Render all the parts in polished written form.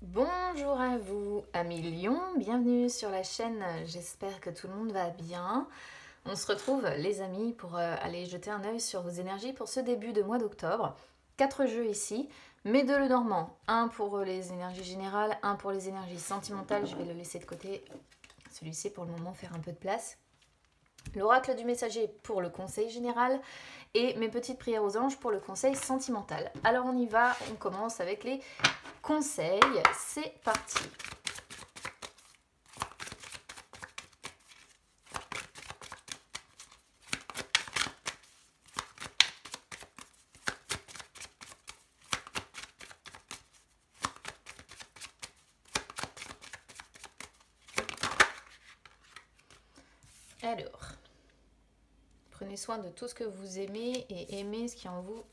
Bonjour à vous, amis Lion, bienvenue sur la chaîne, j'espère que tout le monde va bien. On se retrouve les amis pour aller jeter un œil sur vos énergies pour ce début de mois d'octobre. 4 jeux ici, mais de le normand, un pour les énergies générales, un pour les énergies sentimentales, je vais le laisser de côté, celui-ci pour le moment faire un peu de place. L'oracle du messager pour le conseil général et mes petites prières aux anges pour le conseil sentimental. Alors on y va, on commence avec les conseils, c'est parti. Alors, prenez soin de tout ce que vous aimez et aimez ce qui en vous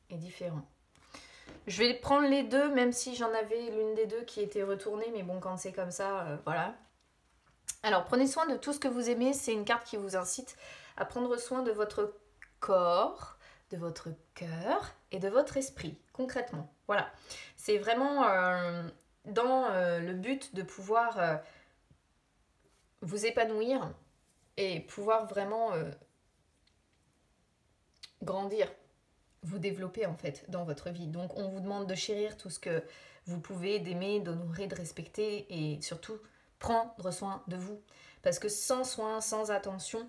est différent. Je vais prendre les deux, même si j'en avais l'une des deux qui était retournée, mais bon, quand c'est comme ça, voilà. Alors, prenez soin de tout ce que vous aimez, c'est une carte qui vous incite à prendre soin de votre corps, de votre cœur et de votre esprit, concrètement. Voilà, c'est vraiment dans le but de pouvoir vous épanouir et pouvoir vraiment grandir, vous développer en fait dans votre vie. Donc on vous demande de chérir tout ce que vous pouvez, d'aimer, d'honorer, de respecter et surtout prendre soin de vous. Parce que sans soin, sans attention,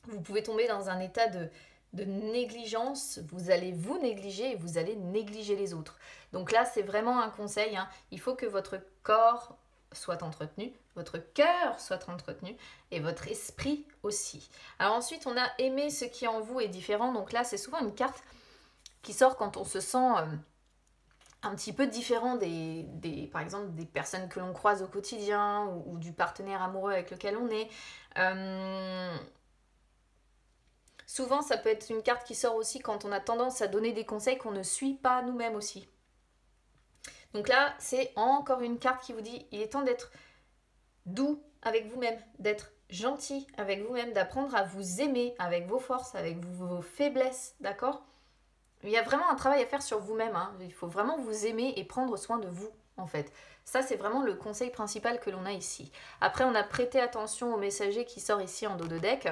vous pouvez tomber dans un état de négligence, vous allez vous négliger et vous allez négliger les autres. Donc là, c'est vraiment un conseil, hein. Il faut que votre corps soit entretenu, votre cœur soit entretenu et votre esprit aussi. Alors ensuite, on a aimé ce qui en vous est différent. Donc là, c'est souvent une carte qui sort quand on se sent un petit peu différent par exemple, des personnes que l'on croise au quotidien ou du partenaire amoureux avec lequel on est. Souvent, ça peut être une carte qui sort aussi quand on a tendance à donner des conseils qu'on ne suit pas nous-mêmes aussi. Donc là, c'est encore une carte qui vous dit, il est temps d'être doux avec vous-même, d'être gentil avec vous-même, d'apprendre à vous aimer avec vos forces, avec vos faiblesses, d'accord? Il y a vraiment un travail à faire sur vous-même, hein. Il faut vraiment vous aimer et prendre soin de vous, en fait. Ça, c'est vraiment le conseil principal que l'on a ici. Après, on a prêté attention au messager qui sort ici en dos de deck.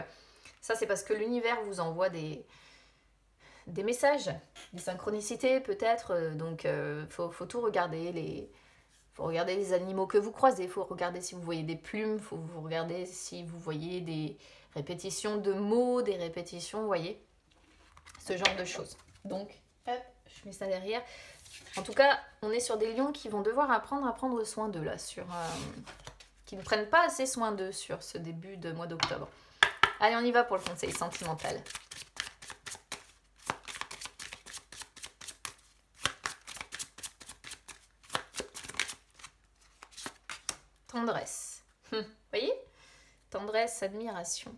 Ça, c'est parce que l'univers vous envoie des messages, des synchronicités peut-être. Donc, faut tout regarder. Faut regarder les animaux que vous croisez. Faut regarder si vous voyez des plumes. Faut vous regarder si vous voyez des répétitions de mots, des répétitions, vous voyez, ce genre de choses. Donc, hop, je mets ça derrière. En tout cas, on est sur des lions qui vont devoir apprendre à prendre soin d'eux là, qui ne prennent pas assez soin d'eux sur ce début de mois d'octobre. Allez, on y va pour le conseil sentimental. Tendresse. Vous voyez? Tendresse, admiration.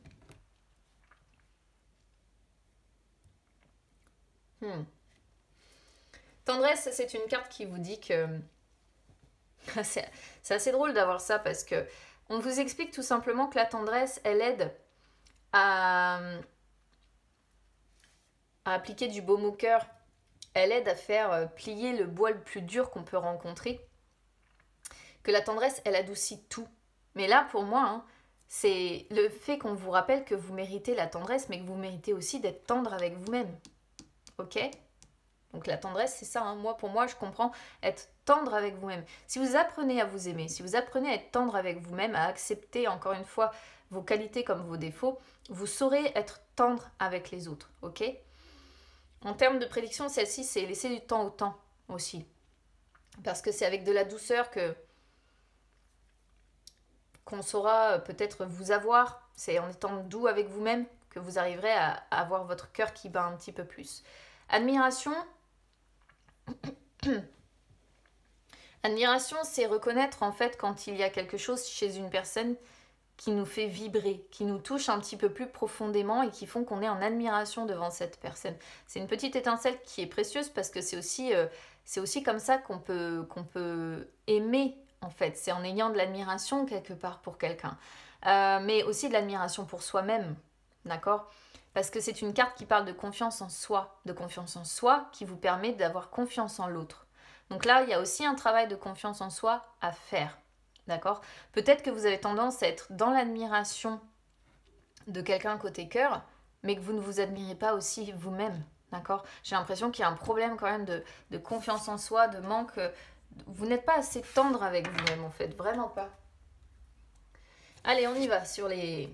Tendresse, c'est une carte qui vous dit que... c'est assez drôle d'avoir ça parce que on vous explique tout simplement que la tendresse, elle aide à appliquer du baume au cœur. Elle aide à faire plier le bois le plus dur qu'on peut rencontrer. Que la tendresse, elle adoucit tout. Mais là, pour moi, hein, c'est le fait qu'on vous rappelle que vous méritez la tendresse, mais que vous méritez aussi d'être tendre avec vous-même. Ok ? Donc la tendresse, c'est ça. Hein. Moi, pour moi, je comprends être tendre avec vous-même. Si vous apprenez à vous aimer, si vous apprenez à être tendre avec vous-même, à accepter, encore une fois, vos qualités comme vos défauts, vous saurez être tendre avec les autres. Ok ? En termes de prédiction, celle-ci, c'est laisser du temps au temps aussi. Parce que c'est avec de la douceur qu'on saura peut-être vous avoir. C'est en étant doux avec vous-même que vous arriverez à avoir votre cœur qui bat un petit peu plus. Admiration. Admiration, c'est reconnaître en fait quand il y a quelque chose chez une personne qui nous fait vibrer, qui nous touche un petit peu plus profondément et qui font qu'on est en admiration devant cette personne. C'est une petite étincelle qui est précieuse parce que c'est aussi comme ça qu'on peut aimer en fait. C'est en ayant de l'admiration quelque part pour quelqu'un. Mais aussi de l'admiration pour soi-même, d'accord ? Parce que c'est une carte qui parle de confiance en soi qui vous permet d'avoir confiance en l'autre. Donc là, il y a aussi un travail de confiance en soi à faire. D'accord? Peut-être que vous avez tendance à être dans l'admiration de quelqu'un côté cœur, mais que vous ne vous admirez pas aussi vous-même. D'accord? J'ai l'impression qu'il y a un problème quand même de confiance en soi, de manque. Vous n'êtes pas assez tendre avec vous-même en fait, vraiment pas. Allez, on y va sur les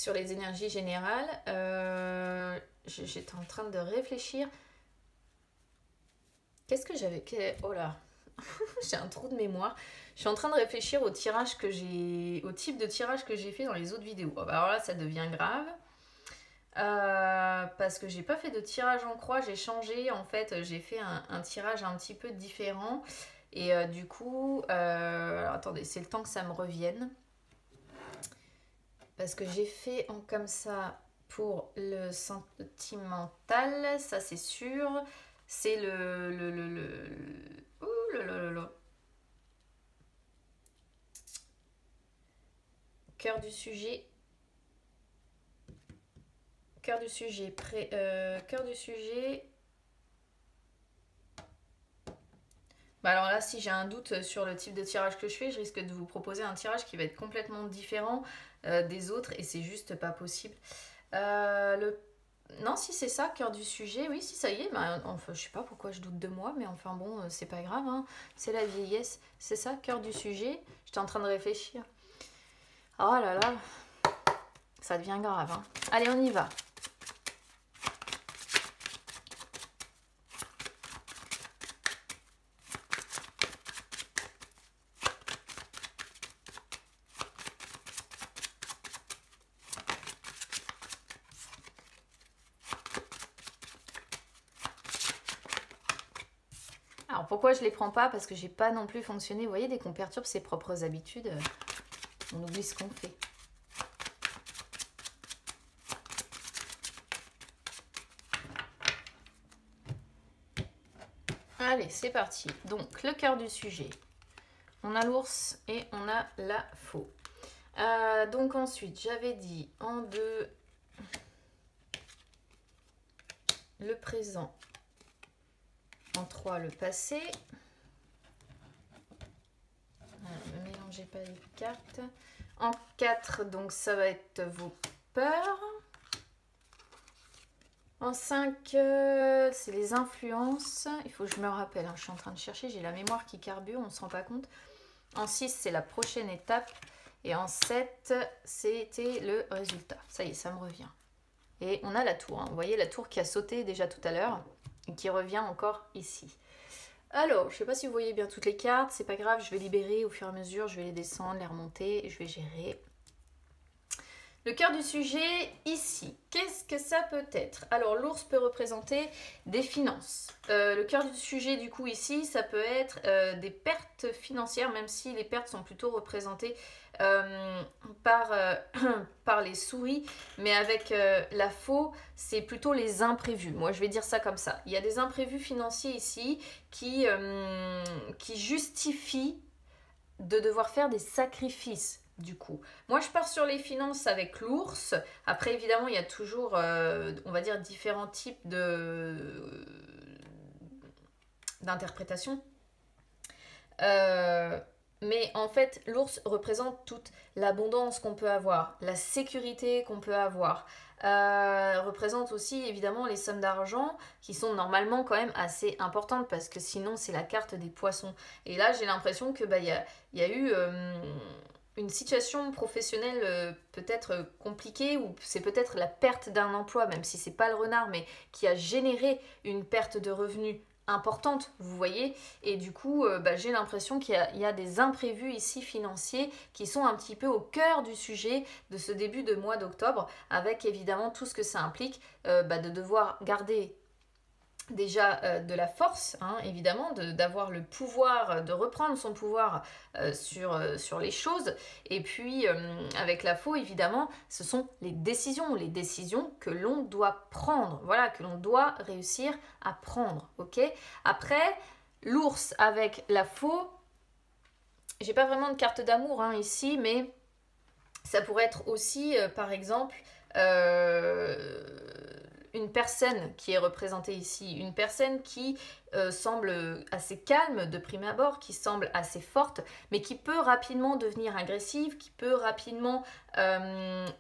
énergies générales. J'étais en train de réfléchir. Qu'est-ce que j'avais... Oh là, j'ai un trou de mémoire. Je suis en train de réfléchir au type de tirage que j'ai fait dans les autres vidéos. Oh, bah alors là, ça devient grave. Parce que j'ai pas fait de tirage en croix, j'ai changé. En fait, j'ai fait un tirage un petit peu différent. Et du coup, alors, attendez, c'est le temps que ça me revienne. Parce que j'ai fait comme ça pour le sentimental, ça c'est sûr. C'est ouh là là. Cœur du sujet. Cœur du sujet. Cœur du sujet. Bah alors là, si j'ai un doute sur le type de tirage que je fais, je risque de vous proposer un tirage qui va être complètement différent des autres et c'est juste pas possible. Non, si c'est ça, cœur du sujet, oui, si ça y est, bah, enfin, je sais pas pourquoi je doute de moi, mais enfin bon, c'est pas grave, hein. C'est la vieillesse, c'est ça, cœur du sujet. J'étais en train de réfléchir. Oh là là, ça devient grave, hein. Allez, on y va. Alors pourquoi je les prends pas? Parce que j'ai pas non plus fonctionné. Vous voyez, dès qu'on perturbe ses propres habitudes, on oublie ce qu'on fait. Allez, c'est parti. Donc, le cœur du sujet. On a l'ours et on a la faux. Donc ensuite, j'avais dit en 2, le présent. En 3, le passé. Ne mélangez pas les cartes. En 4, donc ça va être vos peurs. En 5, c'est les influences. Il faut que je me rappelle, hein, je suis en train de chercher, j'ai la mémoire qui carbure, on ne se rend pas compte. En 6, c'est la prochaine étape. Et en 7, c'était le résultat. Ça y est, ça me revient. Et on a la tour. Hein. Vous voyez la tour qui a sauté déjà tout à l'heure et qui revient encore ici. Alors, je ne sais pas si vous voyez bien toutes les cartes. C'est pas grave, je vais libérer au fur et à mesure. Je vais les descendre, les remonter et je vais gérer. Le cœur du sujet, ici, qu'est-ce que ça peut être? Alors, l'ours peut représenter des finances. Le cœur du sujet, du coup, ici, ça peut être des pertes financières, même si les pertes sont plutôt représentées par les souris. Mais avec la faux, c'est plutôt les imprévus. Moi, je vais dire ça comme ça. Il y a des imprévus financiers ici qui justifient de devoir faire des sacrifices. Du coup, moi je pars sur les finances avec l'ours. Après évidemment il y a toujours on va dire différents types d'interprétation. Mais en fait l'ours représente toute l'abondance qu'on peut avoir, la sécurité qu'on peut avoir. Représente aussi évidemment les sommes d'argent qui sont normalement quand même assez importantes parce que sinon c'est la carte des poissons. Et là j'ai l'impression que y a eu une situation professionnelle peut-être compliquée ou c'est peut-être la perte d'un emploi, même si c'est pas le renard, mais qui a généré une perte de revenus importante, vous voyez, et du coup j'ai l'impression qu'il y a des imprévus ici financiers qui sont un petit peu au cœur du sujet de ce début de mois d'octobre, avec évidemment tout ce que ça implique de devoir garder déjà de la force, hein, évidemment, d'avoir le pouvoir, de reprendre son pouvoir sur les choses. Et puis, avec la faux, évidemment, ce sont les décisions que l'on doit prendre, voilà, que l'on doit réussir à prendre, ok? Après, l'ours avec la faux, j'ai pas vraiment de carte d'amour hein, ici, mais ça pourrait être aussi, par exemple, une personne qui est représentée ici, une personne qui semble assez calme de prime abord, qui semble assez forte, mais qui peut rapidement devenir agressive, qui peut rapidement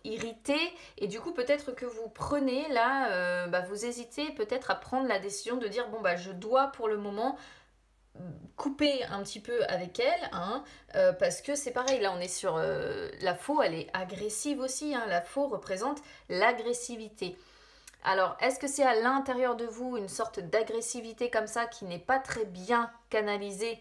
irriter, et du coup peut-être que vous prenez là, vous hésitez peut-être à prendre la décision de dire bon je dois pour le moment couper un petit peu avec elle, hein, parce que c'est pareil, là on est sur la faux, elle est agressive aussi, hein, la faux représente l'agressivité. Alors, est-ce que c'est à l'intérieur de vous une sorte d'agressivité comme ça qui n'est pas très bien canalisée,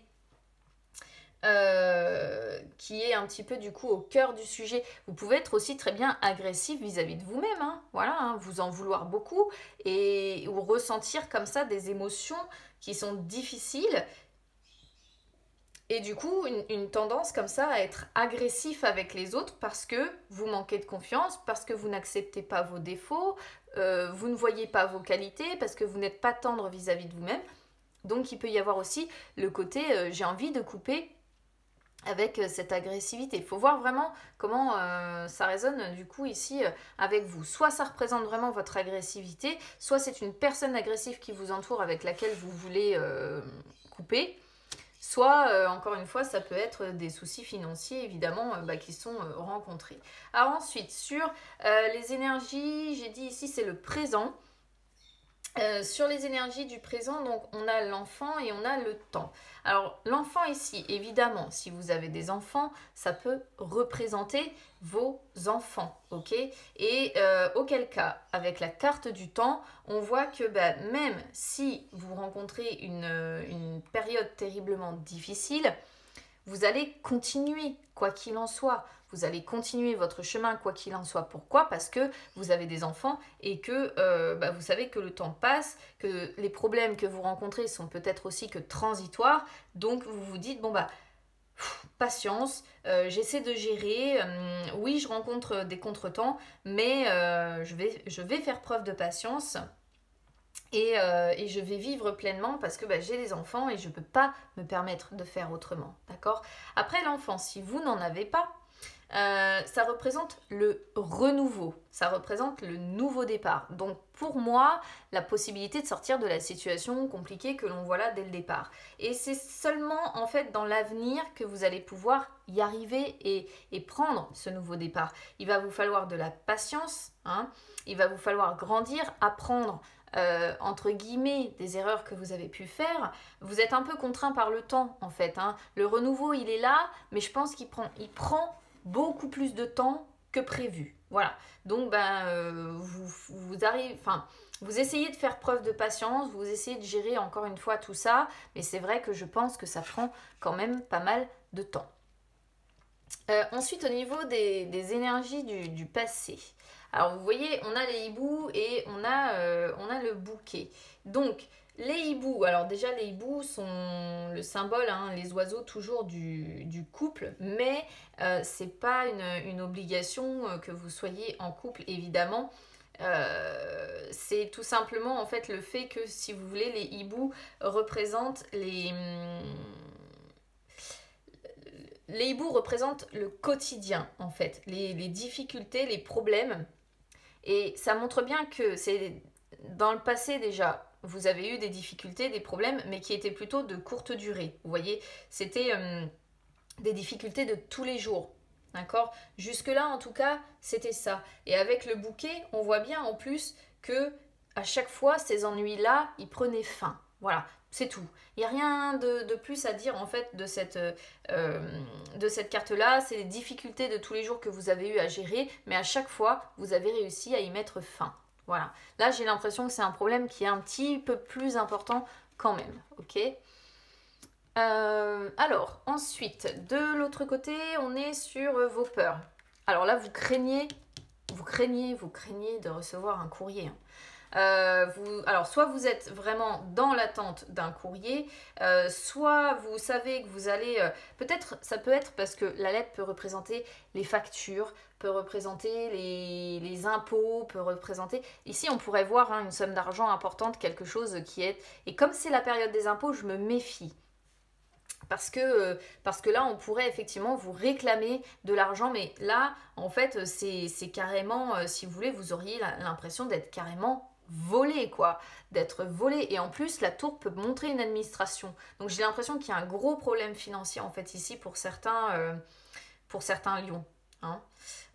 qui est un petit peu du coup au cœur du sujet? Vous pouvez être aussi très bien agressif vis-à-vis de vous-même, hein, voilà, hein, vous en vouloir beaucoup ou ressentir comme ça des émotions qui sont difficiles. Et du coup, une tendance comme ça à être agressif avec les autres parce que vous manquez de confiance, parce que vous n'acceptez pas vos défauts, vous ne voyez pas vos qualités, parce que vous n'êtes pas tendre vis-à-vis de vous-même. Donc il peut y avoir aussi le côté j'ai envie de couper avec cette agressivité. Il faut voir vraiment comment ça résonne du coup ici avec vous. Soit ça représente vraiment votre agressivité, soit c'est une personne agressive qui vous entoure avec laquelle vous voulez couper. Soit, encore une fois, ça peut être des soucis financiers, évidemment, qui sont rencontrés. Alors ensuite, sur les énergies, j'ai dit ici, c'est le présent. Sur les énergies du présent, donc on a l'enfant et on a le temps. Alors l'enfant ici, évidemment, si vous avez des enfants, ça peut représenter vos enfants, ok? Et auquel cas, avec la carte du temps, on voit que même si vous rencontrez une période terriblement difficile, vous allez continuer, quoi qu'il en soit. Vous allez continuer votre chemin, quoi qu'il en soit. Pourquoi? Parce que vous avez des enfants et que vous savez que le temps passe, que les problèmes que vous rencontrez sont peut-être aussi que transitoires. Donc, vous vous dites, patience, j'essaie de gérer. Oui, je rencontre des contretemps, mais je vais faire preuve de patience. Et je vais vivre pleinement parce que j'ai des enfants et je ne peux pas me permettre de faire autrement. D'accord? Après l'enfant, si vous n'en avez pas, ça représente le renouveau, ça représente le nouveau départ. Donc pour moi, la possibilité de sortir de la situation compliquée que l'on voit là dès le départ. Et c'est seulement en fait dans l'avenir que vous allez pouvoir y arriver et prendre ce nouveau départ. Il va vous falloir de la patience, hein, il va vous falloir grandir, apprendre entre guillemets des erreurs que vous avez pu faire. Vous êtes un peu contraint par le temps en fait, hein. Le renouveau il est là, mais je pense qu'il prend beaucoup plus de temps que prévu. Voilà. Donc vous essayez de faire preuve de patience, vous essayez de gérer encore une fois tout ça, mais c'est vrai que je pense que ça prend quand même pas mal de temps. Ensuite, au niveau des énergies du passé. Alors, vous voyez, on a les hiboux et on a le bouquet. Donc, les hiboux, alors déjà, les hiboux sont le symbole, hein, les oiseaux toujours du couple, mais c'est pas une obligation que vous soyez en couple, évidemment. C'est tout simplement, en fait, le fait que, si vous voulez, les hiboux représentent les hiboux représentent le quotidien, en fait, les difficultés, les problèmes. Et ça montre bien que c'est dans le passé déjà, vous avez eu des difficultés, des problèmes, mais qui étaient plutôt de courte durée. Vous voyez, c'était des difficultés de tous les jours. D'accord? Jusque-là, en tout cas, c'était ça. Et avec le bouquet, on voit bien en plus que à chaque fois, ces ennuis-là, ils prenaient fin. Voilà, c'est tout. Il n'y a rien de plus à dire en fait de cette carte-là. C'est les difficultés de tous les jours que vous avez eu à gérer, mais à chaque fois, vous avez réussi à y mettre fin. Voilà. Là, j'ai l'impression que c'est un problème qui est un petit peu plus important quand même. Ok? Alors, ensuite, de l'autre côté, on est sur vos peurs. Alors là, vous craignez de recevoir un courrier. Hein. Alors, soit vous êtes vraiment dans l'attente d'un courrier, soit vous savez que vous allez... peut-être, ça peut être parce que la lettre peut représenter les factures, peut représenter les impôts, peut représenter... Ici, on pourrait voir une somme d'argent importante, quelque chose qui est... Et comme c'est la période des impôts, je me méfie. Parce que là, on pourrait effectivement vous réclamer de l'argent, mais là, en fait, c'est carrément, si vous voulez, vous auriez l'impression d'être carrément volé, quoi. D'être volé. Et en plus, la tour peut montrer une administration. Donc j'ai l'impression qu'il y a un gros problème financier, en fait, ici, pour certains lions. Hein.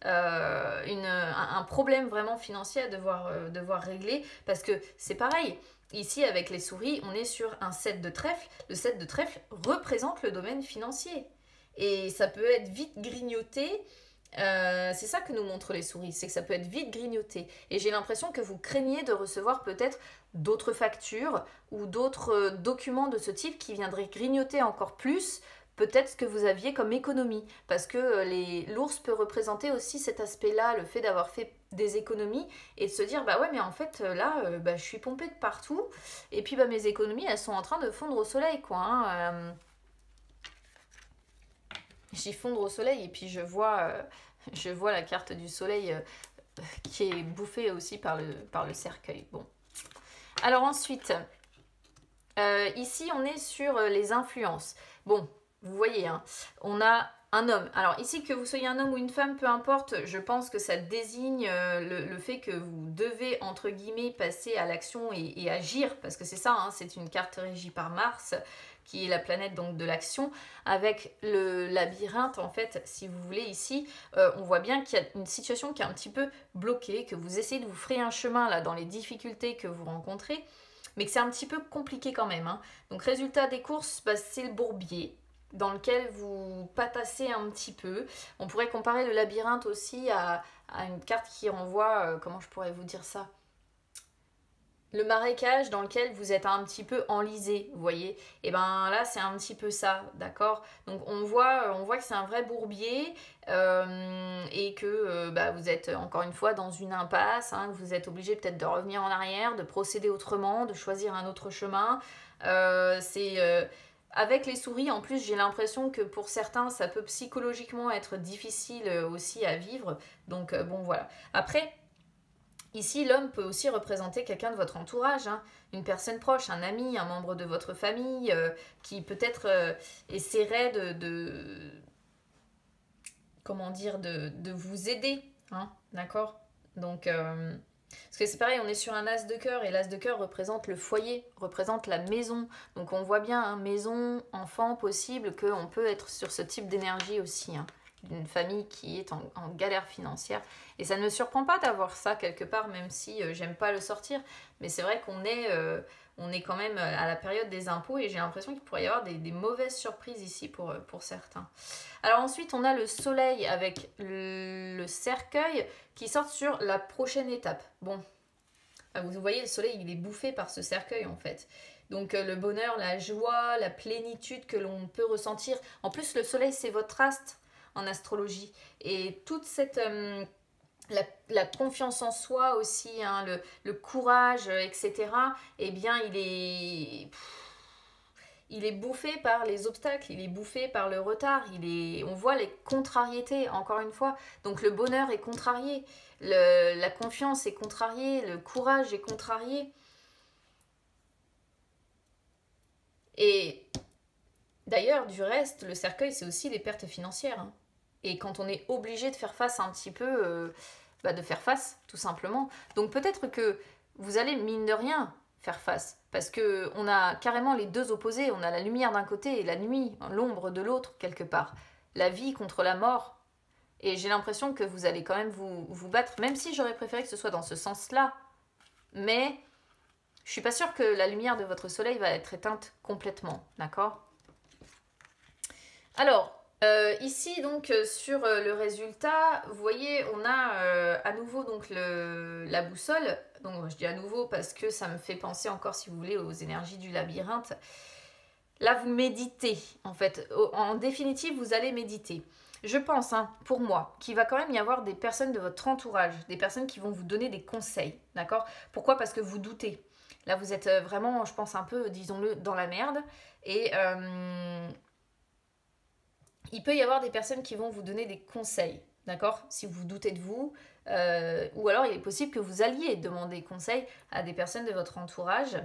Un problème vraiment financier à devoir régler, parce que c'est pareil. Ici, avec les souris, on est sur un 7 de trèfle. Le 7 de trèfle représente le domaine financier. Et ça peut être vite grignoté. C'est ça que nous montrent les souris, c'est que ça peut être vite grignoté. Et j'ai l'impression que vous craignez de recevoir peut-être d'autres factures ou d'autres documents de ce type qui viendraient grignoter encore plus peut-être ce que vous aviez comme économie. Parce que l'ours peut représenter aussi cet aspect-là, le fait d'avoir fait des économies et de se dire bah ouais mais en fait là je suis pompée de partout et puis bah mes économies elles sont en train de fondre au soleil quoi. Hein. J'y fondre au soleil et puis je vois la carte du soleil qui est bouffée aussi par le cercueil. Bon. Alors ensuite, ici on est sur les influences. Bon, vous voyez, hein, on a un homme. Alors ici, que vous soyez un homme ou une femme, peu importe, je pense que ça désigne le fait que vous devez, entre guillemets, passer à l'action et agir, parce que c'est ça, hein, c'est une carte régie par Mars, qui est la planète donc de l'action, avec le labyrinthe, en fait, si vous voulez, ici, on voit bien qu'il y a une situation qui est un petit peu bloquée, que vous essayez de vous frayer un chemin, là, dans les difficultés que vous rencontrez, mais que c'est un petit peu compliqué quand même. Hein. Donc, résultat des courses, bah, c'est le bourbier, dans lequel vous patassez un petit peu. On pourrait comparer le labyrinthe aussi à une carte qui renvoie, comment je pourrais vous dire ça ? Le marécage dans lequel vous êtes un petit peu enlisé, vous voyez. Et ben là, c'est un petit peu ça, d'accord. Donc on voit que c'est un vrai bourbier et que vous êtes encore une fois dans une impasse, hein, que vous êtes obligé peut-être de revenir en arrière, de procéder autrement, de choisir un autre chemin. Avec les souris, en plus, j'ai l'impression que pour certains, ça peut psychologiquement être difficile aussi à vivre. Donc bon, voilà. Après, ici, l'homme peut aussi représenter quelqu'un de votre entourage, hein, une personne proche, un ami, un membre de votre famille, qui peut-être essaierait comment dire, de vous aider, hein, d'accord. Donc, parce que c'est pareil, on est sur un as de cœur, et l'as de cœur représente le foyer, représente la maison. Donc on voit bien, hein, maison, enfant, possible qu'on peut être sur ce type d'énergie aussi, hein, d'une famille qui est en galère financière. Et ça ne me surprend pas d'avoir ça quelque part, même si j'aime pas le sortir. Mais c'est vrai qu'on est quand même à la période des impôts, et j'ai l'impression qu'il pourrait y avoir des mauvaises surprises ici pour certains. Alors ensuite, on a le soleil avec le cercueil qui sort sur la prochaine étape. Bon, vous voyez, le soleil, il est bouffé par ce cercueil en fait. Donc le bonheur, la joie, la plénitude que l'on peut ressentir. En plus, le soleil, c'est votre astre en astrologie. Et toute cette... la confiance en soi aussi, hein, le courage, etc. Eh bien, il est bouffé par les obstacles, il est bouffé par le retard, on voit les contrariétés, encore une fois. Donc le bonheur est contrarié, la confiance est contrariée, le courage est contrarié. Et d'ailleurs, du reste, le cercueil, c'est aussi les pertes financières. Hein. Et quand on est obligé de faire face un petit peu, de faire face, tout simplement. Donc peut-être que vous allez, mine de rien, faire face. Parce qu'on a carrément les deux opposés. On a la lumière d'un côté et la nuit, l'ombre de l'autre, quelque part. La vie contre la mort. Et j'ai l'impression que vous allez quand même vous battre, même si j'aurais préféré que ce soit dans ce sens-là. Mais je suis pas sûre que la lumière de votre soleil va être éteinte complètement, d'accord ? Alors, ici, donc, sur le résultat, vous voyez, on a à nouveau donc, la boussole. Donc, je dis à nouveau parce que ça me fait penser encore, si vous voulez, aux énergies du labyrinthe. Là, vous méditez, en fait. En définitive, vous allez méditer. Je pense, hein, pour moi, qu'il va quand même y avoir des personnes de votre entourage, des personnes qui vont vous donner des conseils, d'accord ? Pourquoi ? Parce que vous doutez. Là, vous êtes vraiment, je pense, un peu, disons-le, dans la merde. Et... il peut y avoir des personnes qui vont vous donner des conseils, d'accord ? Si vous doutez de vous, ou alors il est possible que vous alliez demander conseil à des personnes de votre entourage.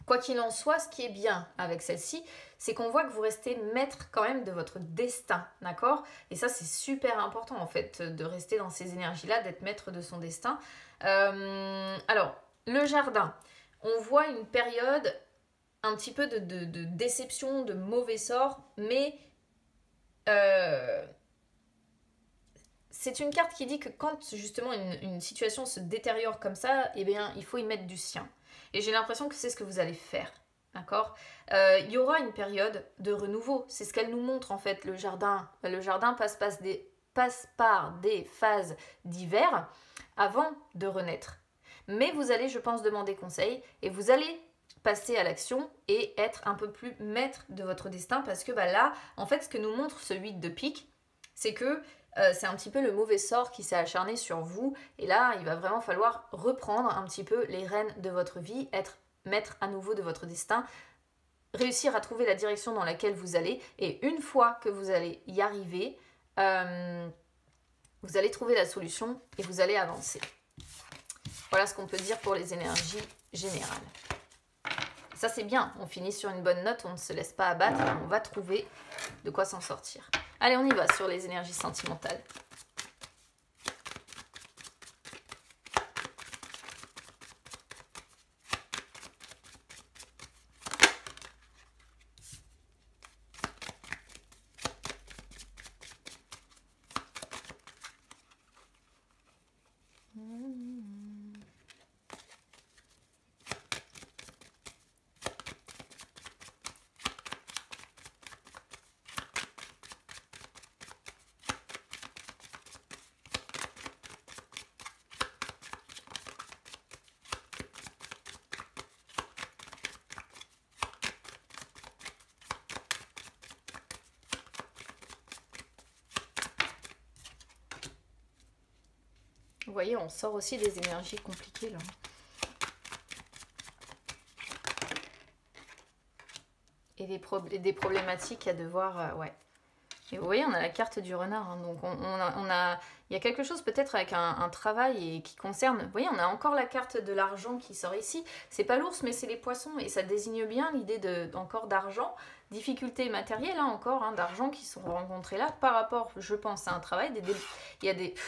Quoi qu'il en soit, ce qui est bien avec celle-ci, c'est qu'on voit que vous restez maître quand même de votre destin, d'accord ? Et ça, c'est super important en fait, de rester dans ces énergies-là, d'être maître de son destin. Alors, Le jardin, on voit une période un petit peu de déception, de mauvais sort, mais c'est une carte qui dit que quand justement une situation se détériore comme ça, eh bien, il faut y mettre du sien. Et j'ai l'impression que c'est ce que vous allez faire. D'accord. Il y aura une période de renouveau. C'est ce qu'elle nous montre en fait, le jardin. Le jardin passe par des phases d'hiver avant de renaître. Mais vous allez, je pense, demander conseil et vous allez passer à l'action et être un peu plus maître de votre destin parce que bah, là, en fait, ce que nous montre ce 8 de pique, c'est que c'est un petit peu le mauvais sort qui s'est acharné sur vous et là, il va vraiment falloir reprendre un petit peu les rênes de votre vie, être maître à nouveau de votre destin, réussir à trouver la direction dans laquelle vous allez et une fois que vous allez y arriver, vous allez trouver la solution et vous allez avancer. Voilà ce qu'on peut dire pour les énergies générales. Ça c'est bien, on finit sur une bonne note, on ne se laisse pas abattre, on va trouver de quoi s'en sortir. Allez, on y va sur les énergies sentimentales. Vous voyez, on sort aussi des énergies compliquées là. Et des problématiques à devoir... ouais. Et vous voyez, on a la carte du renard. Hein, donc il y a quelque chose peut-être avec un travail et qui concerne... Vous voyez, on a encore la carte de l'argent qui sort ici. C'est pas l'ours, mais c'est les poissons. Et ça désigne bien l'idée encore d'argent. Difficultés matérielles, hein, encore, hein, d'argent qui sont rencontrées là par rapport, je pense, à un travail.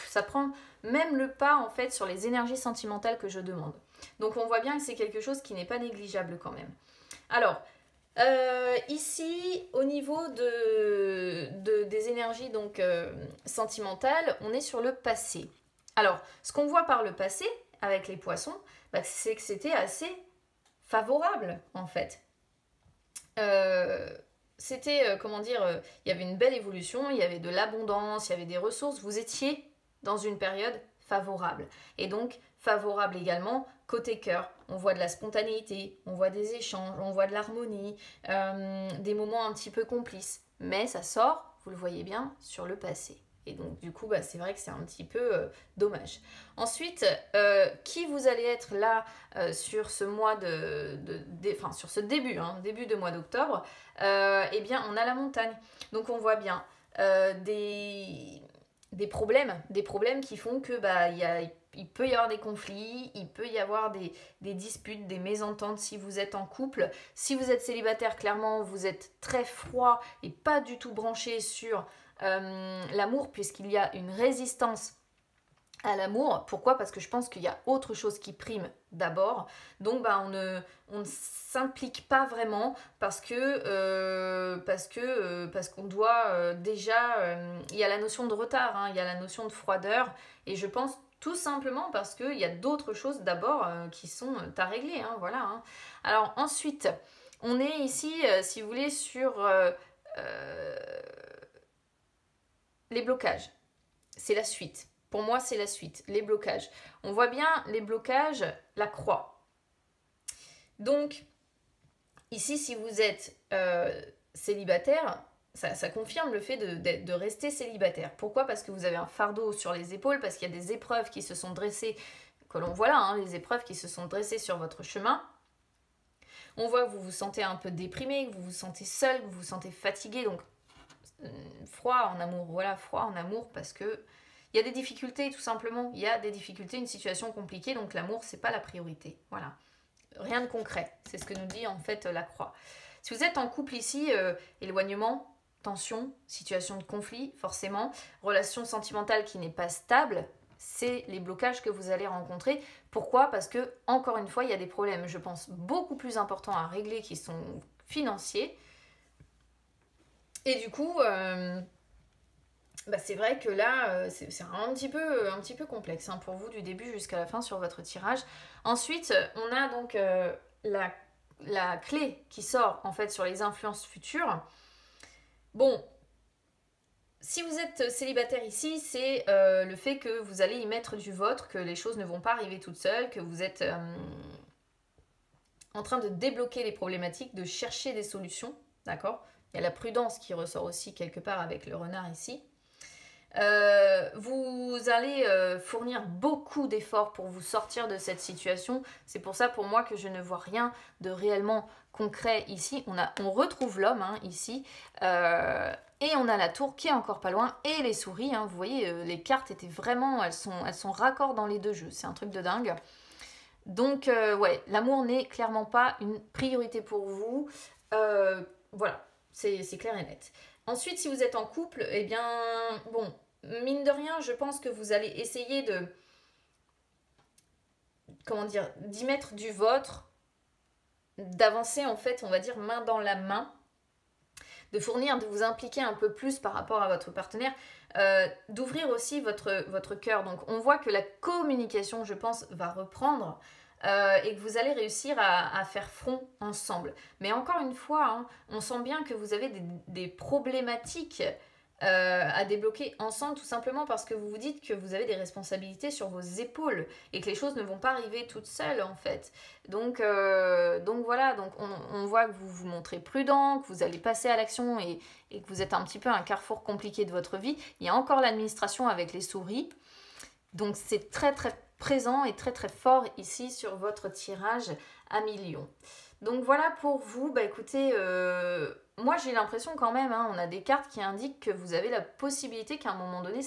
Ça prend même le pas, en fait, sur les énergies sentimentales que je demande. Donc on voit bien que c'est quelque chose qui n'est pas négligeable quand même. Alors... ici, au niveau des énergies donc, sentimentales, on est sur le passé. Alors, ce qu'on voit par le passé, avec les poissons, bah, c'est que c'était assez favorable, en fait. C'était, comment dire, il y avait une belle évolution, il y avait de l'abondance, il y avait des ressources. Vous étiez dans une période favorable. Et donc, favorable également côté cœur. On voit de la spontanéité, on voit des échanges, on voit de l'harmonie, des moments un petit peu complices. Mais ça sort, vous le voyez bien, sur le passé. Et donc, du coup, bah, c'est vrai que c'est un petit peu dommage. Ensuite, qui vous allez être là sur ce mois enfin, sur ce début de mois d'octobre, eh bien, on a la montagne. Donc, on voit bien des problèmes qui font que bah, il peut y avoir des conflits, il peut y avoir des disputes, des mésententes si vous êtes en couple. Si vous êtes célibataire, clairement, vous êtes très froid et pas du tout branché sur l'amour, puisqu'il y a une résistance à l'amour. Pourquoi? Parce que je pense qu'il y a autre chose qui prime d'abord. Donc bah, on ne s'implique pas vraiment parce qu'on doit déjà... il y a la notion de retard, hein, il y a la notion de froideur. Et je pense tout simplement parce qu'il y a d'autres choses d'abord qui sont à régler. Hein, voilà, hein. Alors ensuite, on est ici, si vous voulez, sur les blocages. C'est la suite. Pour moi, c'est la suite, les blocages. On voit bien les blocages, la croix. Donc, ici, si vous êtes célibataire, ça confirme le fait de rester célibataire. Pourquoi? Parce que vous avez un fardeau sur les épaules, parce qu'il y a des épreuves qui se sont dressées, que l'on voit là, hein, les épreuves qui se sont dressées sur votre chemin. On voit que vous vous sentez un peu déprimé, que vous vous sentez seul, que vous vous sentez fatigué, donc froid en amour. Voilà, froid en amour parce que il y a des difficultés, tout simplement. Il y a des difficultés, une situation compliquée, donc l'amour, c'est pas la priorité. Voilà. Rien de concret. C'est ce que nous dit en fait la croix. Si vous êtes en couple ici, éloignement, tension, situation de conflit, forcément, relation sentimentale qui n'est pas stable, c'est les blocages que vous allez rencontrer. Pourquoi? Parce que, encore une fois, il y a des problèmes, je pense, beaucoup plus importants à régler qui sont financiers. Et du coup, c'est vrai que là, c'est un petit peu complexe pour vous du début jusqu'à la fin sur votre tirage. Ensuite, on a donc la clé qui sort en fait sur les influences futures. Bon, si vous êtes célibataire ici, c'est le fait que vous allez y mettre du vôtre, que les choses ne vont pas arriver toutes seules, que vous êtes en train de débloquer les problématiques, de chercher des solutions, d'accord? Il y a la prudence qui ressort aussi quelque part avec le renard ici. Vous allez fournir beaucoup d'efforts pour vous sortir de cette situation. C'est pour ça pour moi que je ne vois rien de réellement concret ici. On retrouve l'homme ici et on a la tour qui est encore pas loin et les souris. Vous voyez, les cartes étaient vraiment, elles sont raccord dans les deux jeux. C'est un truc de dingue. Donc ouais, l'amour n'est clairement pas une priorité pour vous. Voilà, c'est clair et net. Ensuite, si vous êtes en couple, eh bien, bon, mine de rien, je pense que vous allez essayer de, comment dire, d'y mettre du vôtre, d'avancer en fait, on va dire, main dans la main, de fournir, de vous impliquer un peu plus par rapport à votre partenaire, d'ouvrir aussi votre cœur. Donc, on voit que la communication, je pense, va reprendre. Et que vous allez réussir à faire front ensemble. Mais encore une fois, on sent bien que vous avez des problématiques à débloquer ensemble, tout simplement parce que vous vous dites que vous avez des responsabilités sur vos épaules et que les choses ne vont pas arriver toutes seules en fait. Donc voilà, donc on voit que vous vous montrez prudent, que vous allez passer à l'action et que vous êtes un petit peu à un carrefour compliqué de votre vie. Il y a encore l'administration avec les souris. Donc c'est très très présent et très très fort ici sur votre tirage à millions. Donc voilà pour vous. Écoutez, moi j'ai l'impression quand même, on a des cartes qui indiquent que vous avez la possibilité qu'à un moment donné,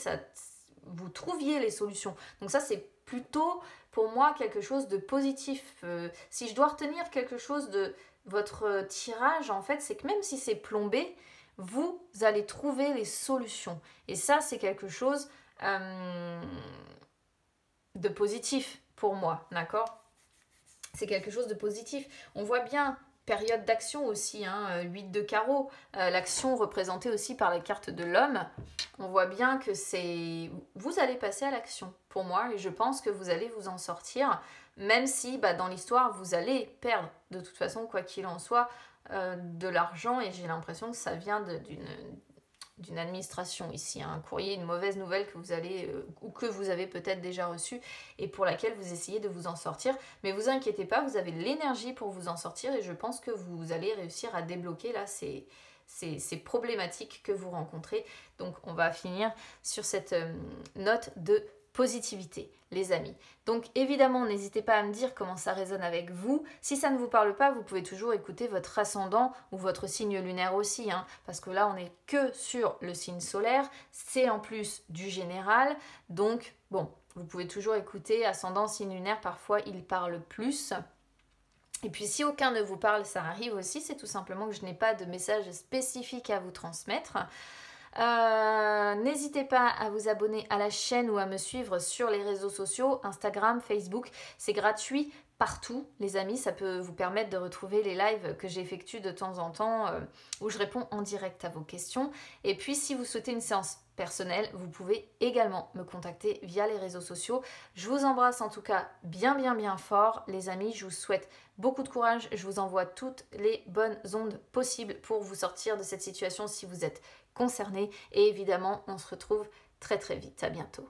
vous trouviez les solutions. Donc ça c'est plutôt pour moi quelque chose de positif. Si je dois retenir quelque chose de votre tirage, en fait, c'est que même si c'est plombé, vous allez trouver les solutions. Et ça c'est quelque chose de positif pour moi, d'accord? C'est quelque chose de positif. On voit bien, période d'action aussi, 8 de carreau, l'action représentée aussi par la carte de l'homme. On voit bien que c'est... Vous allez passer à l'action pour moi et je pense que vous allez vous en sortir, même si dans l'histoire, vous allez perdre de toute façon, quoi qu'il en soit, de l'argent et j'ai l'impression que ça vient d'une administration ici, un courrier, une mauvaise nouvelle que vous allez ou que vous avez peut-être déjà reçue et pour laquelle vous essayez de vous en sortir. Mais vous inquiétez pas, vous avez l'énergie pour vous en sortir et je pense que vous allez réussir à débloquer là ces problématiques que vous rencontrez. Donc on va finir sur cette note de positivité, les amis. Donc évidemment, n'hésitez pas à me dire comment ça résonne avec vous. Si ça ne vous parle pas, vous pouvez toujours écouter votre ascendant ou votre signe lunaire aussi, parce que là, on n'est que sur le signe solaire. C'est en plus du général. Donc, bon, vous pouvez toujours écouter ascendant, signe lunaire. Parfois, il parle plus. Et puis, si aucun ne vous parle, ça arrive aussi. C'est tout simplement que je n'ai pas de message spécifique à vous transmettre. N'hésitez pas à vous abonner à la chaîne ou à me suivre sur les réseaux sociaux, Instagram, Facebook, c'est gratuit partout les amis, ça peut vous permettre de retrouver les lives que j'effectue de temps en temps où je réponds en direct à vos questions. Et puis si vous souhaitez une séance personnelle, vous pouvez également me contacter via les réseaux sociaux. Je vous embrasse en tout cas bien fort les amis, je vous souhaite beaucoup de courage, je vous envoie toutes les bonnes ondes possibles pour vous sortir de cette situation si vous êtes concernés et évidemment on se retrouve très vite, à bientôt.